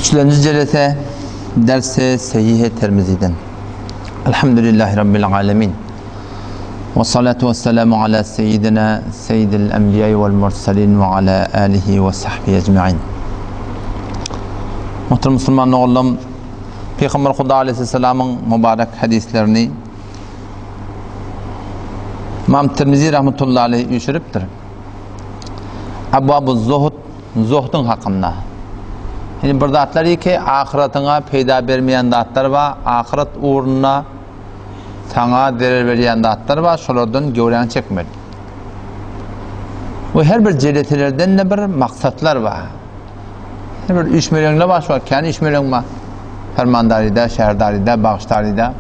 Üçüncü celese derse Sahih-i Tirmizi'den. Elhamdülillahi Rabbil alemin. Ve salatu ve selamu ala seyyidina seyyidil enbiyayı vel mursalin ve ala alihi ve sahbihi ecma'in. Muhterem Müslüman oğlum, Peygamber Huda Aleyhisselam'ın mübarek hadislerini İmam Tirmizi rahmetullahi aleyh düşürüptür. Abwabu zuhud, zuhdun hakkında. Yani bir zatlar ki ahiretine peyda vermeyen zatlar var, ahiret uğruna sana değer veren zatlar var, şolardan gören çekmeli. Ve her bir celetelerden de bir maksatlar var. Her bir 3 milyonla baş var, kendi 3 milyon var. Fermandarida, şehirdarida, bağışdarida,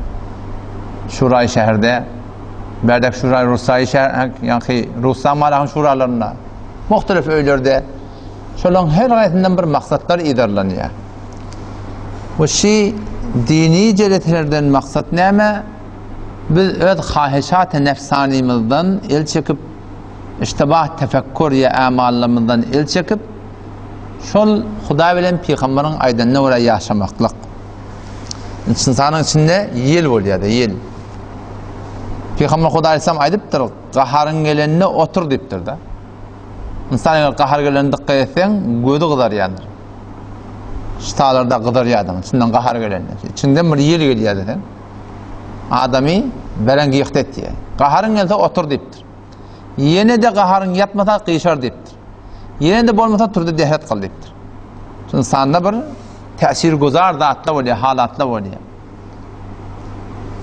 şuray şehirde, berdek şuray Rusay şehir, yani Rusya malahın şuralarında, muhtelif öylerde, şolan her gayetinden bir maksatlar idarlanıyor. Bu şey dini celetelerden maksat neyme? Biz öz hahişat-ı nefsanimizden el çekip, iştibah tefekkür ya amallarımızdan el çekip, şol Huda bilen Peygamberin aydanına oraya yaşamaklık. İnsanın içinde yel oluyor da yel. Peygamber Huda Aleyhisselam aydıptır, qaharın gelenine otur deyiptir da. İnsanın qahar gelenine dikkat etsen, gözü qıdar yanır. Şitalarda qıdar yadım, içinden qahar gelenine. İçinden bir yel geliyor dedi. Adamı beren giyiktet diye. Qaharın gelse otur deyiptir. Yine de qaharın yatmasa qiyşar deyiptir. Yine de bolmasa turda dehret qıl deyiptir. İnsanda bir tesir guzar zatla oluyor, halatla oluyor.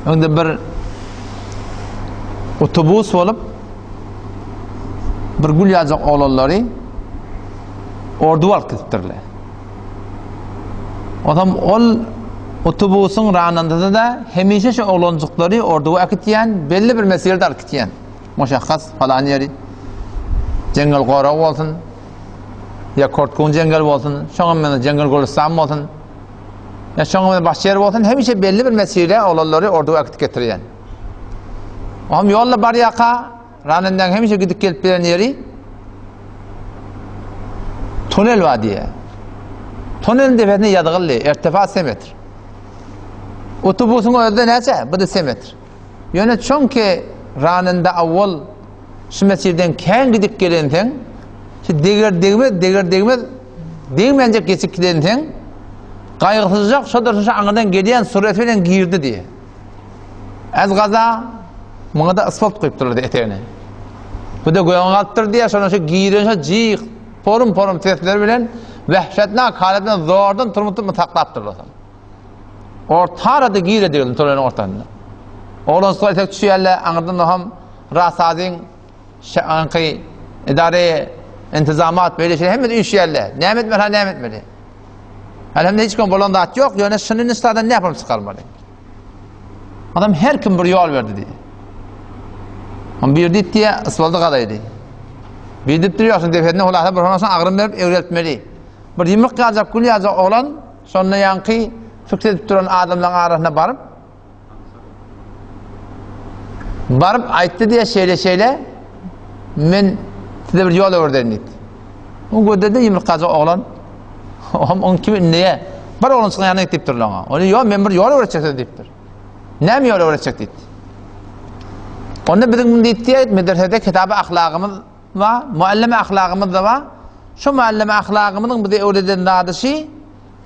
Onda bir otobüs olup bir gül yazık oğlanları ordu var kıtırlar. Adam ol otobüsün ranında da hemişe şu oğlancıkları ordu akıtyan, belli bir mesirde akıtyan. Muşakkas falan yeri. Cengal qora olsun, ya kortkun cengal olsun, şoňa cengal golusam olsun, ya şoňa başka yer olsun, hemişe belli bir mesirde oğlanları ordu akıt getirýän. Am yolla bar yaka, ranından hemişe gidip gelip bilen yeri Tunel vadiye. Tunelin tepesine yadığıllı, irtifa 100 metr. Otobüsün özde neçe? Bu da 100 metr. Yöne çünkü ranında avval şu mesirden keň gidip gelensen, şu deger değmeyecek geçip gidensen, gaýgysızjak şodur aňydan gelýän suret bilen girdi diye. Az gaza muňa da asfalt goýup durdy etegine. Bu da goýan galypdyr diye şonu şu giýiren şu jyk porum sesler bilen wehşetna halatdan zordan turmutup taklapdyrlar. Orta arada giýire diýildi toleň ortasyna. Oğlan soýta düşýärler, aňyrdan ham rasazyn şanqy idare intizamat böyle şey hem de düşýärler. Näme etmeli? Elhamdülillah hiç kim bolan zat ýok, ýöne şunun istadan ne yapalım çıkarmaly. Adam her kim bir ýol berdi diye. Am bir dit diye asfalda gadaýdy. Bir dit durýarsın tepesine hulasa bir honasan agrym berip öwreltmeli. Bir ýymyk gazap gül ýazak oğlan şonda ýanky fikredip duran adamlaryň arasyna barıp aýtdy diye şeýle men size bir ýol öwreden dit. O gödede ýymyk gazap oğlan on kim näme? Bir oğlan çykan ýanyna gidip durlar. Onu ýok men bir ýol öwretjek diýipdir. Näme ýol öwretjek diýdi. Onda bizim diýdi medresede kitabı ahlagymyz we muallime ahlagymyz da var. Şu muallime ahlagymyzyň bize öwreden dadysy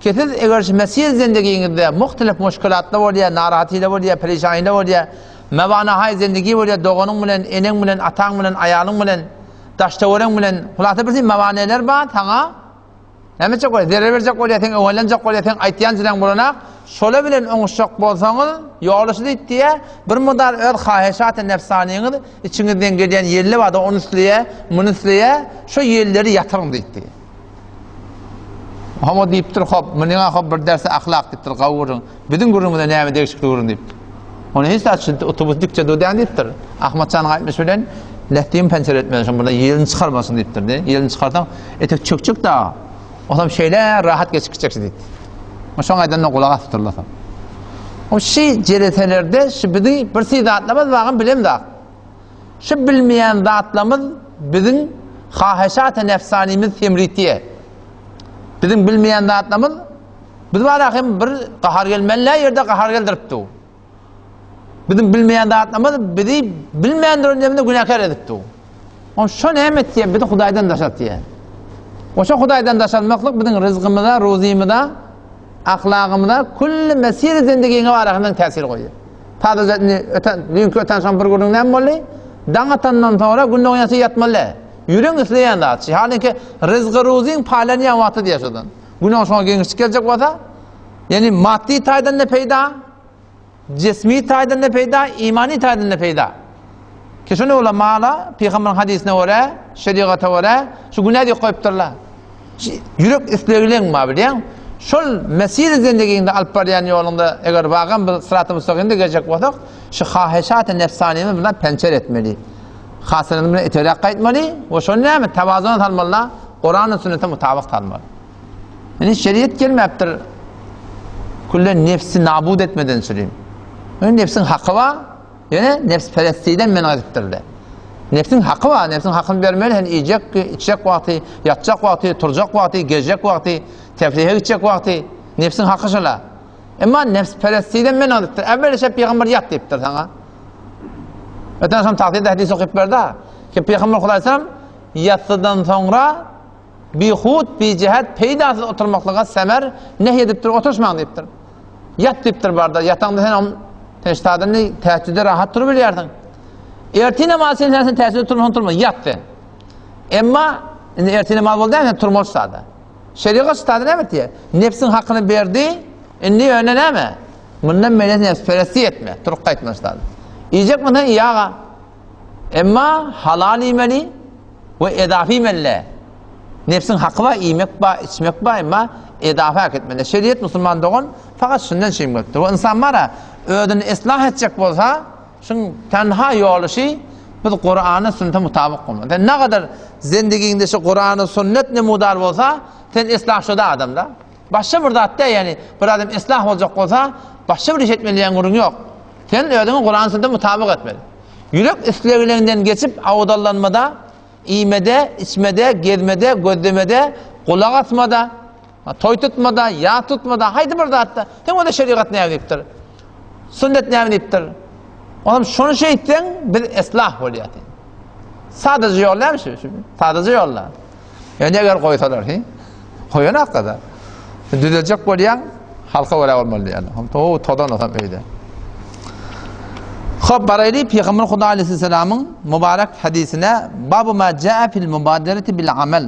ketir eger şu mesir zindigiňizde muhtelif müşkilatlar bolýar, narahatlylar bolýar, perişanlylar bolýar, mebana hay zindigi bolýar, doganyň bilen, eneň bilen, ataň bilen, aýalyň bilen, daştawryň bilen, hulata bir mebaneler bar taňa. Näme çok bolýar, derer berjek bolýar, sen öwlenjek bolýar, sen aýtýan jiran bolanak, şola bilen oňuşjak bolsaňyz, ýolyşy diýdi, bir modar öz hahişat-ı nefsaniýiňiz içiňizden gelýän yerler bar da onu üstleýe, şu yerleri ýatyryň diýdi. Hama diýipdir, hop, meniňe hop bir derse ahlak diýipdir, gawurun. Biziň gurumda näme degişiklik urun diýipdir. Onu hiç açın otobüs dikçe döden diýipdir. Ahmatcan aýtmyş bilen lehtim pençer etmesin, burada ýelini çykarmasyn diýipdir. Ýelini çykartan etek çökçük da. Adam şeyler rahat geçikçek diýdi. Şoň aýdan gulak asdyrlar. O şey celetelerde şu biziň bir sidatlamyz bagyn bilim da. Şu bilmeýän zatlamyz biziň hahişat-ı nefsanimiz temritdiýe. Bizim bilmeyen zatlamız Biz barakim bir qahar gelmenler yerde qahar geldiripdi. Bizim bilmeyen dağıtlamaz, bizi bilmeyen durumda günahkar edipdi. O şu nimet diye bizi Hudaydan daşat diye. O şu Hudaydan daşatmaklık bizim rızkımıza, ruzimıza, ahlakımıza, kulli mesir zindigine varakından tesir koyuyor. Sadece dünkü öten şampır günün ne molli? Dağıtandan sonra günde oynası yatmalı. Yürün ıslayan dağıtçı. Halbuki rızkı ruzin paylanıyan vakti diye şudan. Günün sonra gençlik gelecek vata. Yani maddi taydan ne peyda? Cismi taydan ne peyda? İmani taydan ne peyda? Ki şunu ulamala, Peygamber'in hadisine göre, şeriata göre, şu günah diye koyupturlar. Yürek isteğilen mi biliyen? Şol mesir zindiginde alıp barayan yolunda eğer bağım bir sırat-ı müstakimde gelecek vatak, şu hahişat-ı nefsaniyemi bundan pençer etmeli. Hasırını bundan iterakka etmeli. O şol ne mi? Tevazuna tanımalı. Kur'an-ı sünnete mutabık tanımalı. Yani şeriyet gelmeyiptir. Kulle nefsi nabud etmeden süreyim. Yani nefsin hakkı var. Yani nefs perestiyden men ediptirler. Nefsin hakkı var. Nefsin hakkını vermeli. Yani yiyecek, içecek vakti, yatacak vakti, turacak vakti, gezecek vakti, tefrihe gidecek vakti. Nefsin hakkı şöyle. Ama nefs perestiyden men ediptir. Evvel şey Peygamber yat deyiptir sana. Öten sonra takdirde hadis okuyup verdi. Ki Peygamber Aleyhisselam yatsıdan sonra bihud, cihet, peydasız oturmaklığa semer nehyediptir, oturuşman deyiptir. Yat deyiptir barda. Yatağında sen teşhidini teheccüde rahat durabiliyordun. Erti namazını sen teheccüde oturma, yat de. Ama erti namaz oldu yani turmol ustadı. Şeriat ustadı ne diye? Nefsin hakkını verdi, inni önleneme. Bundan melez nefs peresti etme, turukka etme ustadı. Yiyecek mi? İyağa. Ama halal imeli ve edafi imeli. Nefsin hakkı var, yemek var, içmek var ama edafi hak etmeli. Şeriat Müslüman doğun fakat şundan şeyim götür. O insan var ya, ödünü ıslah edecek olsa, şun tenha yolu şey, biz Kur'an'ı sünnete mutabık olmalı. Ne kadar zindiginde şu Kur'an'ı sünnet ne mudar olsa, sen ıslah şuda adamda. Başka bir datte yani, bir adam ıslah olacak olsa, başka bir iş etmeliyen kurun yok. Sen ödünü Kur'an'ı sünnete mutabık etmeli. Yürek isteğilerinden geçip avudallanmada, İğmede, içmede, gezmede, gözlemede, kulak atmada, toy tutmada, yağ tutmada, haydi burada hatta. Sen o da şeriat ne yapıptır? Sünnet ne yapıptır? Oğlum şunu şey ettin, bir ıslah oluyor. Sadece yollar mı şimdi? Sadece yollar. Yani eğer koysalar, koyun hakikaten. Düzelecek oluyor, halka öyle olmalı yani. O todan olsam öyle. Xo'p, barayli Peygamber Xudo alayhissalomning mübarek hadisine babu ma jaa fil mubadarati bil amal.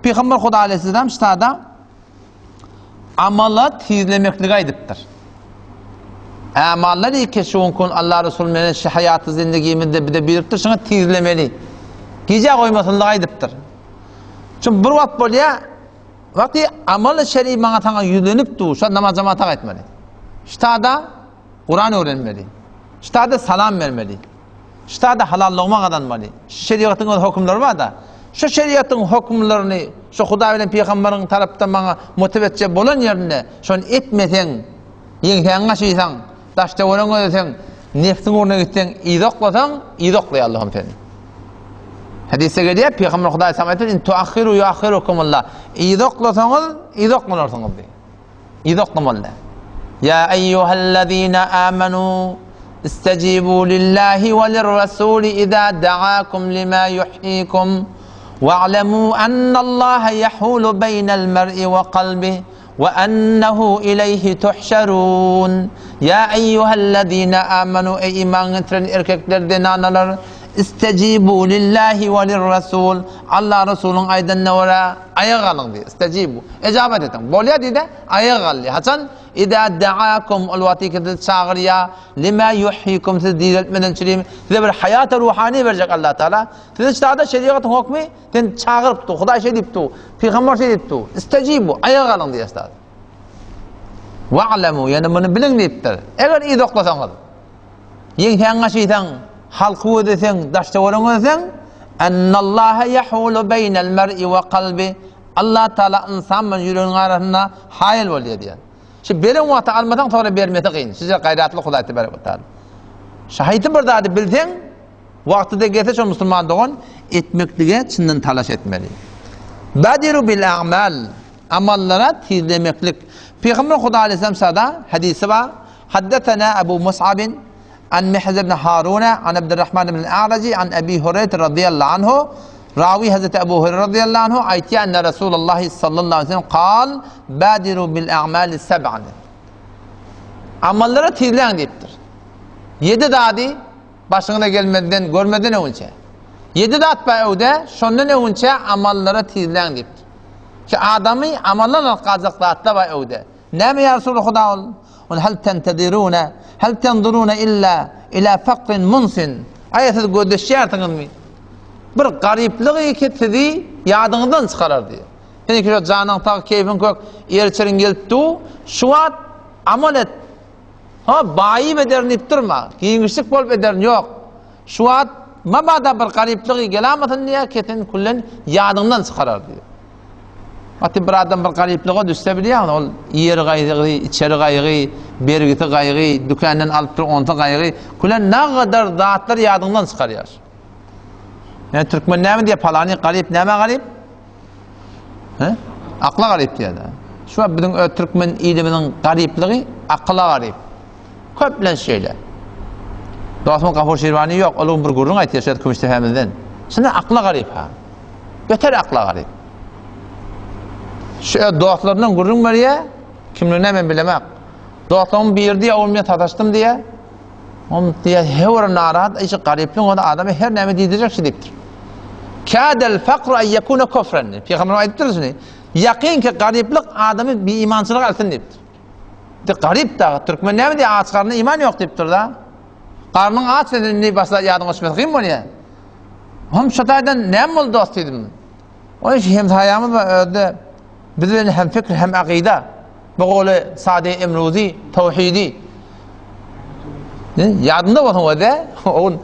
Peygamber Xudo alayhissalom ştada amalla tezlemekliği aytibdir. Amallar ki şu kun Allah Resulü'nün şu hayatı zindagimizde bir de belirttir, şuna tezlemeli. Gece koymasınlığı aytibdir. Çünkü bir vaqt bolya vaqti amal şer'i bana tanga yüzlenip du, şu namaz cemaata etmeli. Ştada Kur'an öğrenmeli. Ştada salam vermeli. Ştada halallığıma kazanmalı. Şeriatın hükümleri var da, şu şeriatın hükümlerini, şu Huda bilen Peygamberin tarafından bana motivatçı bolan yerine, şunu etmesen, yengtenge şeysen, taşta oranı ödesen, nefsin uğruna gitsen, izoklasan, izoklayı Allah'ım seni. Hadise geliyor, Peygamber Huda aleyhisselam ayettir, in tuakhiru yuakhirukumullah. İzoklasanız, izoklanırsınız diye. İzoklamalı. Ya eyyühellezine amenu, استجيبوا لله وللرسول إذا دعاكم لما يحييكم واعلموا أن الله يحول بين المرء وقلبه وأنه إليه تحشرون يا أيها الذين آمنوا أي إيمان إرككler denanalar استجيبوا لله وللرسول Allah Resulü'nün aydanına vara ayağa kalın diye istecibu icabet edin bolya dedi ayağa kalın hasan İza da'akum al-vatikete çağırıya lima yuhyikum siz diriltmeden çürüyüm size bir hayata ruhani verecek Allah Teala siz işte şeriatın hükmü sen çağırıp tu Huda şey deyip tu Peygamber şey deyip tu istecibu ayağa kalın diye işte wa'lemu yani bunu bilin deyiptir eğer iyi doklasanız yengtenge şeytan halkı ödesen daşta oranı ödesen ennallaha yahulu beynel mer'i ve kalbi Allah Teala insanın yüreğinin arasında hayal oluyor diye. Şimdi benim vakti almadan sonra vermesi kıyın. Size gayretli Huda etibarı var. Şahitin bir daha bilsen vakti de gelse şu Müslüman doğun etmekliğe çinden talaş etmeli. Badiru bil a'mal amallara tizlemeklik. Peygamber Huda Aleyhisselam sada hadisi var. Haddetena Ebu Mus'abin an Mihz ibn Haruna an Abdurrahman ibn al-A'raci an Ebi Hureyre radıyallahu anhu. Ravi Hazreti Ebu Hureyre radıyallahu anhu ayeti enne Resulullah sallallahu aleyhi ve sellem kal badiru bil a'mali seb'an. Amallara tizleyen deyiptir. 7 dadi başına gelmeden görmeden önce. 7 dat bayude şondan önce amallara tizleyen deyiptir. Ki adamı amallarla kazıklatta bayude. Ne mi ya Resulullah ol? Hel tentedirune hel tenzurune illa fakrin munsin. Ayeti gödüşüyorsunuz mu? Bir garipliği ki sizi yadınızdan çıkarır diye. Yani ki canın tak keyfin kök erçerin gelip tu şu an amal et. Ha bayi bederin iptirma. Giyinmişlik bol bederin yok. Şu an mabada bir garipliği gelamatın diye ketin kullen yadınızdan çıkarır diye. Hatta bir adam bir garipliğe düşse biliyor ol yer gayrı, içeri gayrı, bergiti gayrı, dükkandan alıp dur onta gayrı. Kullen ne kadar zatlar yadınızdan çıkarıyor. Yani Türkmen ne mi diye palani garip, ne mi garip? Akla garip diye de. Şu an bizim Türkmen iliminin garipliği akla garip. Köplen şeyler. Dostum Gafur Şirvani yok, oğlum bir gurrun ayet yaşadı Kümüştefemizden. Şimdi akla garip ha. Beter akla garip. Şu dostlarından gurrun var ya, kimliğine ben bilemek. Dostlarımın bir yerde olmaya tataştım diye, onun diye hevra narahat, işte garipliğin o da adamı her neyme diyecek şey deyiptir. Kâdel fakru en yekûne kofren. Peygamber ayettir mi? Yakin ki gariplik adamı bir imansızlık altın deyiptir. De garip da Türkmen ne mi diye ağaç karnına iman yok deyiptir da. Karnın ağaç nedenini basla yardım etmez kim bu niye? Hem şataydan ne mi oldu dostuydım? O iş hem hayamız var öyle. Biz böyle hem fikir hem akide. Bu böyle Sadi Emruzi, Tevhidi. Yardımda olsun o da. Onun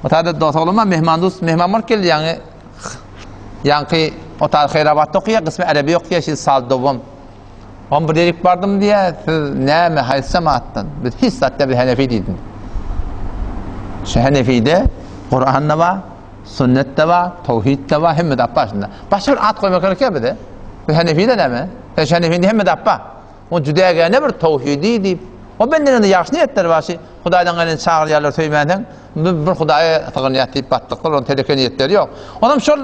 otada dostlarıma mehman dost, mehman var geldi yani o tarz Hayrabat'ta okuyor, kısmı Arabi yok diye şimdi sal dovam. On bir dedik vardım diye ne mi haysam attın. Biz hiç zaten bir Hanefi dedim. Şu Hanefi'de Kur'an'da var, sünnette var, tevhidde var, hem de başında. Başka bir at koymak gerekiyor bir de. Bir Hanefi'de ne mi? Şu Hanefi'de hem de yapma. O cüdeye gene bir tevhidi deyip. O benden de yaxşı niyetler var ki Hudaydan gelen çağırıyorlar söymeden bir Hudaya tağniyat deyip battıklar, onun teleke niyetleri yok. Adam şol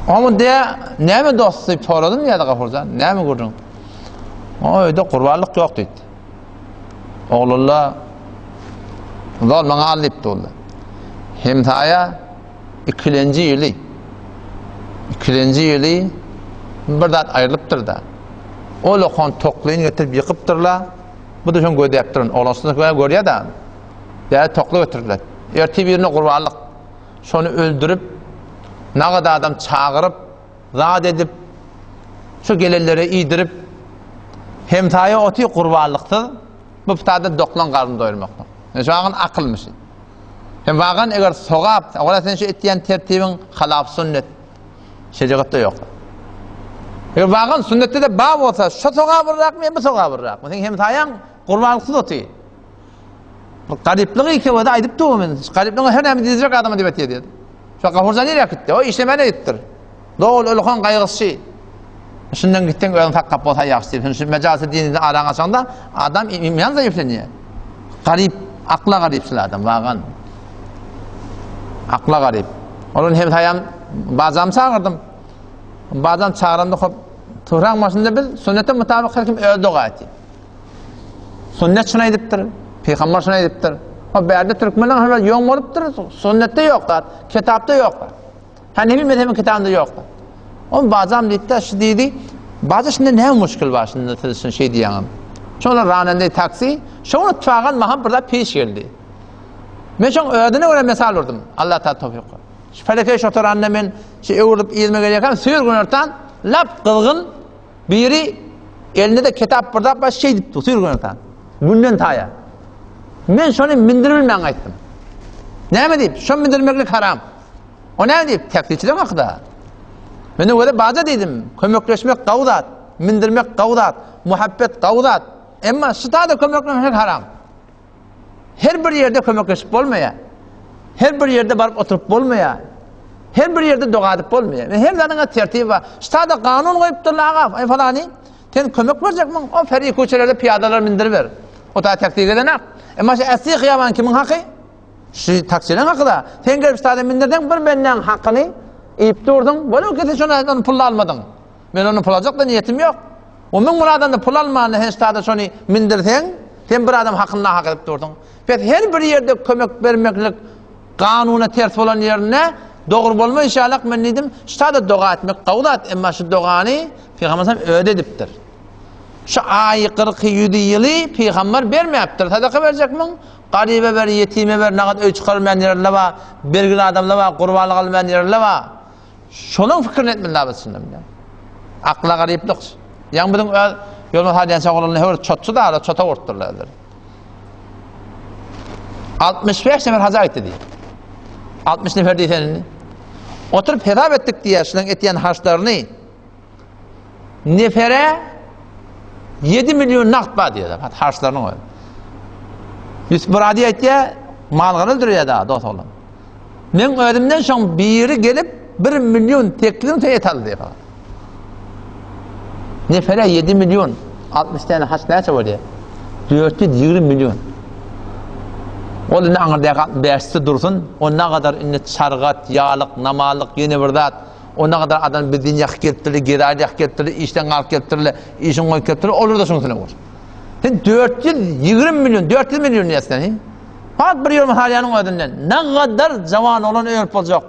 ama diye ne mi dostu soradım ya da Gafurcan, ne mi gördün? O öyle kurbanlık yok dedi. Oğlullah zor bana alıp doldu. Hem taya ikinci yılı bir dat ayrılıptır da. O lokon toklayın getirip yıkıptırlar. Bu da şun göde yaptırın. Olasılık görüyor da. Ya toklu götürürler. Erti birine kurbanlık. Şunu öldürüp ne kadar adam çağırıp zat edip şu gelellere iyidirip hem taya oti kurbanlıktır. Bu pitada doklan karnını doyurmakta. Şu an akılmış. Hem vagan eğer soğap, ola sen şu ettiyen tertibin halaf sünnet şeriatta yok. Eğer vagan sünnette de bab olsa şu soğap bırak mı, bu soğap bırak mı? Hem tayan kurbanlıksız oti. Garipliği ki o da aydıp doğumun. Garipliği her neymi diyecek adamı dibet yedi. Şu Gafurcan nereye gitti? O işlemene gittir. Doğul ölükan kaygısı. Şundan gittin öyle tak kapı olsa yaxşı. Şu mecası dinini aran açan da adam iman zayıfleniyor. Garip, akla garipsin adam vagan. Akla garip. Onun hem tayam bazam çağırdım. Bazam çağırımda hop Tuhran başında bil sünnete mutabık her kim öldü gayeti. Sünnet şuna ediptir. Peygamber şuna ediptir. O berde Türkmenler hemen yoğun oluptur. Sünnette yoklar. Kitapta yoklar. Hanefi mezhebinin kitabında yoklar. On bazam dedi şu dedi. Bazı şimdi ne müşkil var şimdi şey diyemem. Sonra ranende taksi şunu tüfağın maham burada peş geldi. Ben şu ödüne göre mesal vurdum. Allah ta tevfik ver. Şu feleke şotor annemin şey uğurlup ilme gelirken suyur günörten lap kılgın biri elinde de kitap burada baş şey dipti suyur günörten. Günden taya. Ben şunu mindirilmeyen ayttım. Ne mi deyip? Şunu mindirmeklik haram. O ne deyip? Teklifçiden akıda. Ben de öyle bazı dedim. Kömekleşmek kavdat, mindirmek kavdat, muhabbet kavdat. Ama şıtada kömekleşmek haram. Her bir yerde kömekleşip olmaya. Her bir yerde varıp oturup olmaya. Her bir yerde dua edip olmuyor. Her zanına tertibi var. Stada kanun koyup durlar ağaf. Falani. Sen kömek verecek mi? O feri koçelerde piyadalar mindiriver. O da takdir edene. Ama asli kıyaman kimin hakkı? Şu taksilerin hakkı da. Sen gelip stada mindirden bir benden hakkını iyip durdun. Böyle ki sen onu pul almadın. Ben onu pul alacak da niyetim yok. O men buradan da pul almanı hen stada şunu mindirsen, sen bir adam hakkını hak edip durdun. Her bir yerde kömek vermeklik kanuna ters olan yerine doğru bolma inşallah men dedim. Stada dua etmek kavlat ama şu duanı Peygamber öde ediptir. Şu ayı 47 yılı Peygamber vermeyiptir. Sadaka verecek mi? Garibe ver, yetime ver, nakat öy çıkarmayan yerler var, belgili adamlar var, kurbanlık almayan yerler var. Şunun fikrini etmeli labısın. Akla gariplik. Yani bizim yolma hadiyen sağolun ne çotçu da çota ortturlardır. 65 nefer haza etti diye. 60 nefer diye senin. Oturup hesap ettik diye şunun etiyen harçlarını nefere 7 milyon nakt var diye harçlarını var. Yusuf Buradi etti malını öldürüyor daha dost olan. Men ödümden sonra biri gelip 1 milyon teklini teyit aldı diye falan. Nefere 7 milyon 60 tane haç neyse var diye 420 milyon. O da ne anırdayak bersi dursun, o ne kadar çargat, yağlık, namalık, yeni birdat, o ne kadar adam bir din yak getirli, geri yak getirli, işten kalk getirli, işin koy getirli, olur da şunu olur. 420 milyon, 400 milyon neysen. Fakat bir yıl haliyanın ödünden, ne kadar zaman olan ölüp olacak,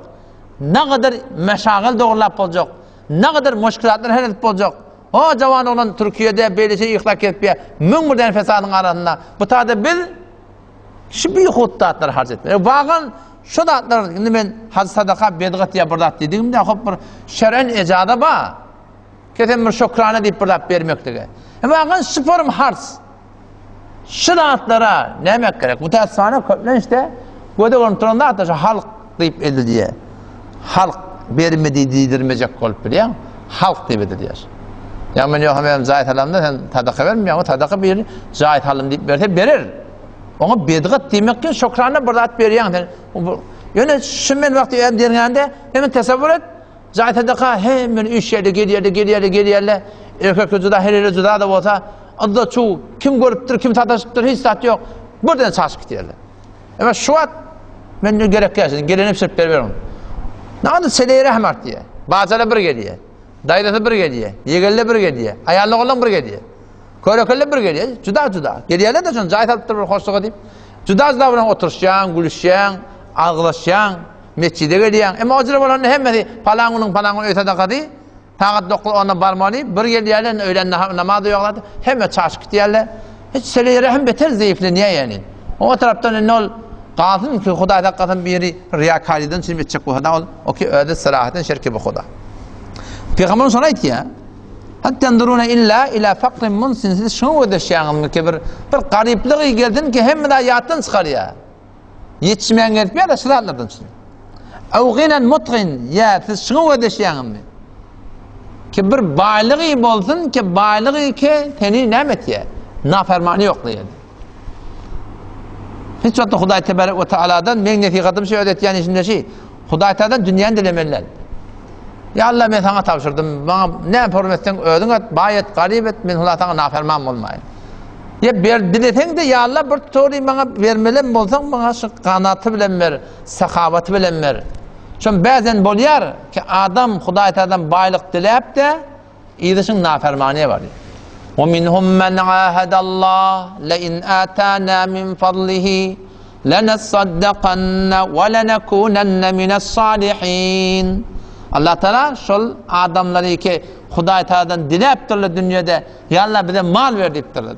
ne kadar meşagil doğrulap olacak, ne kadar müşkilatlar halledip olacak. O cavan olan Türkiye'de böylece ihlak etmeye, mümbirden fesadın arasında, bu tadı bil, şu büyük huttatlar harc etmeye. Bakın, şu datlar, şimdi ben haz sadaka bedgat diye birdat dediğimde, bir şer'en ecada var. Kesin bir şükrane deyip birdat vermektige. Bakın, şu form harc. Şu datlara ne demek gerek? Bu tersane köplen işte, göde kontrolünde hatta halk deyip edildi diye. Halk vermediği değdirmeyecek kolp biliyor musun? Halk deyip edildi diye. Ya ben yok hemen zahit halamda sen tadaka vermiyor ama tadaka bir zahit halam deyip verse verir. Ona bedgat demek ki şükrane birdat veriyor. Yani şu men vakti dergende hemen tasavvur et. Zahit tadaka hemen 3 yerde geliyorlar. Erkek cüda her yere cüda da olsa adı çoğu kim görüptür kim tadaşıptır hiç tat yok. Buradan saçıp gidiyorlar. Ama şu an ben de gerek gelsin. Gelen hep sırf veriyorum. Ne oldu? Sele-i rahmet diye. Bazıları bir geliyor. Dayısı bir geliyor. Yeğenle bir geliyor. Ayarlı olan bir geliyor. Körekelle bir geliyor. Cüda. Geliyorlar da şunu zahit alıp bir hoşluğa deyip. Cüda davran oturuşacaksın, gülüşeceksin, ağlaşacaksın, mescide geliyorsun. Ama o cırı olan hemmeti palanın ötede değil. Tağat dokul ona barmalı. Bir geliyorlar öğlen namazı yokladı. Hemen çarşı gidiyorlar. Hiç sele-i rahim beter zayıflı niye yani? O taraftan ne ol? Kalsın ki Huda hakikaten biri riyakariden şimdi bitecek bu Huda ol. O ki öde sırahaten şirki bu Huda. Peygamber'in sonra ayet ya. Hatta enduruna illa fakrin munsin. Siz şunu ödeşeğin ki bir garipliğe geldin ki hem de hayattan çıkar ya. Yetişmeyen etmiyor da sırahatlardan çıkıyor. Ev ginen mutgin ya siz şunu ödeşeğin mi? Ki bir bağlığı olsun ki bağlığı ki seni nimet ya. Nafermani yok diye. Hiç hatta Huda Tebarek ve Teala'dan ben nefikadım şey ödet yani şimdi şey. Huda Teala'dan dünyanın dilemeler. Ya Allah ben sana tavşırdım. Bana ne hürmetten ödün et, bayet, garip et, ben Huda sana naferman olmayın. Ya bileten de ya Allah bir tuğru bana vermelen bolsan bana şu kanatı bilen ver, sakavatı bilen ver. Çünkü bazen boluyor ki adam Huda Teala'dan baylık dileyip de idişin nafermaniye var. وَمِنْهُمْ مَنْ عَاهَدَ اللّٰهِ لَاِنْ آتَانَا مِنْ فَضْلِهِ لَنَصَّدَّقَنَّ وَلَنَكُونَنَّ مِنَ الصَّالِحِينَ Allah Teala şol adamları ki Huda Teala'dan dileyiptirler dünyada ya Allah bize mal ver deyiptirler.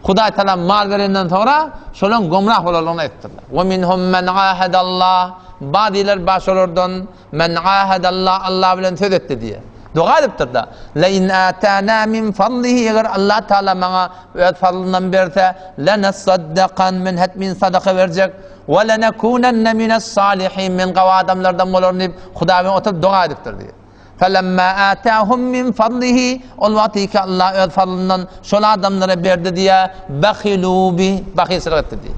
Huda Teala mal verenden sonra şolun gomrah olanlarını ettirler. وَمِنْهُمْ مَنْ عَاهَدَ اللّٰهِ Badiler başolurdan men عَاهَدَ اللّٰهِ Allah bilen söz etti diye. Dua ediptir da. لَاِنْ آتَانَا مِنْ فَضْلِهِ Eğer Allah Teala bana öz fadlından verse لَنَصَّدَّقًا men hetmin sadaka verecek وَلَنَكُونَنَّ مِنَ الصَّالِحِينَ men qava adamlardan olurun deyip Hudaven oturup dua ediptir diye. فَلَمَّا آتَاهُمْ مِنْ فَضْلِهِ ol vakti ki Allah öz fadlından şol adamlara verdi diye بَخِلُوا بِهِ Bakhil sıra etti diye.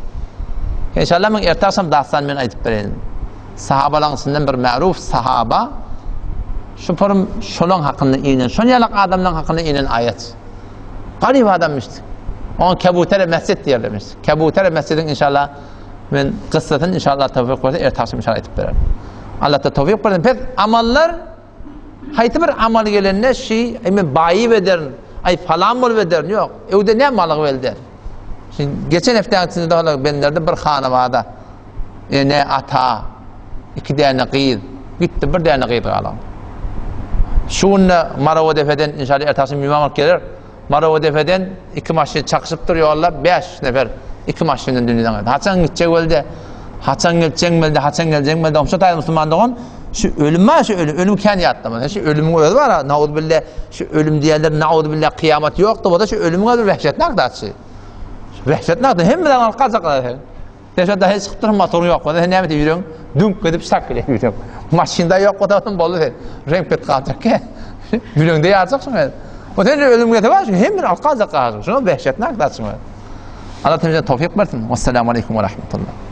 İnşallah ben ertaksam dağıtsan ben ayıtıp vereyim. sahabaların içinden bir ma'ruf sahaba şu param şolon hakkında inen, şonyalak adamların hakkında inen ayet. Garip adammıştı. Ona Kebuter Mescid diyorlarmış. Kebuter Mescid'in inşallah ben kıssatın inşallah tevfik verse ertesi inşallah etip verir. Allah da tevfik versin. Pek amallar hayti bir amal gelenine şey bayi veder, ay falan bol veder yok. Evde ne malık velder. Şimdi geçen hafta içinde de benlerde bir hanavada ne ata, iki tane kıyır, gitti bir tane kıyır kalan. Şunla Marava defeden inşallah ertesi mimarlık gelir. Marava defeden iki maşin çakışıp duruyorlar, 5 nefer iki maşinin dünyadan geldi. Haçan gidecek öldü, haçan gelecek meldi, haçan gelecek meldi. Şu tane Müslümanlığın şu ölüm var, şu ölüm kendi yattı. Şu ölümün öldü var, naudbillah, şu ölüm diyenler naudbillah kıyamet yoktu. Bu da şu ölümün öldü, vehşetli aktaçı. Vehşetli aktaçı, hem de alkazak aktaçı. Teşekkür ederim. Hiç kıtırın motoru yok. O da ne yaptı yürüyorum? Dünk gidip sak bile yürüyorum. Maşında yok. O da bolu değil. Renk pet kalacak ki. Yürüyorum diye yazacaksın. O da ölüm getir var. Hem bir alkazak kalacak. Şunu vehşetli aktaçı. Allah temizden tevfik versin. Vesselamu aleyküm ve rahmetullah.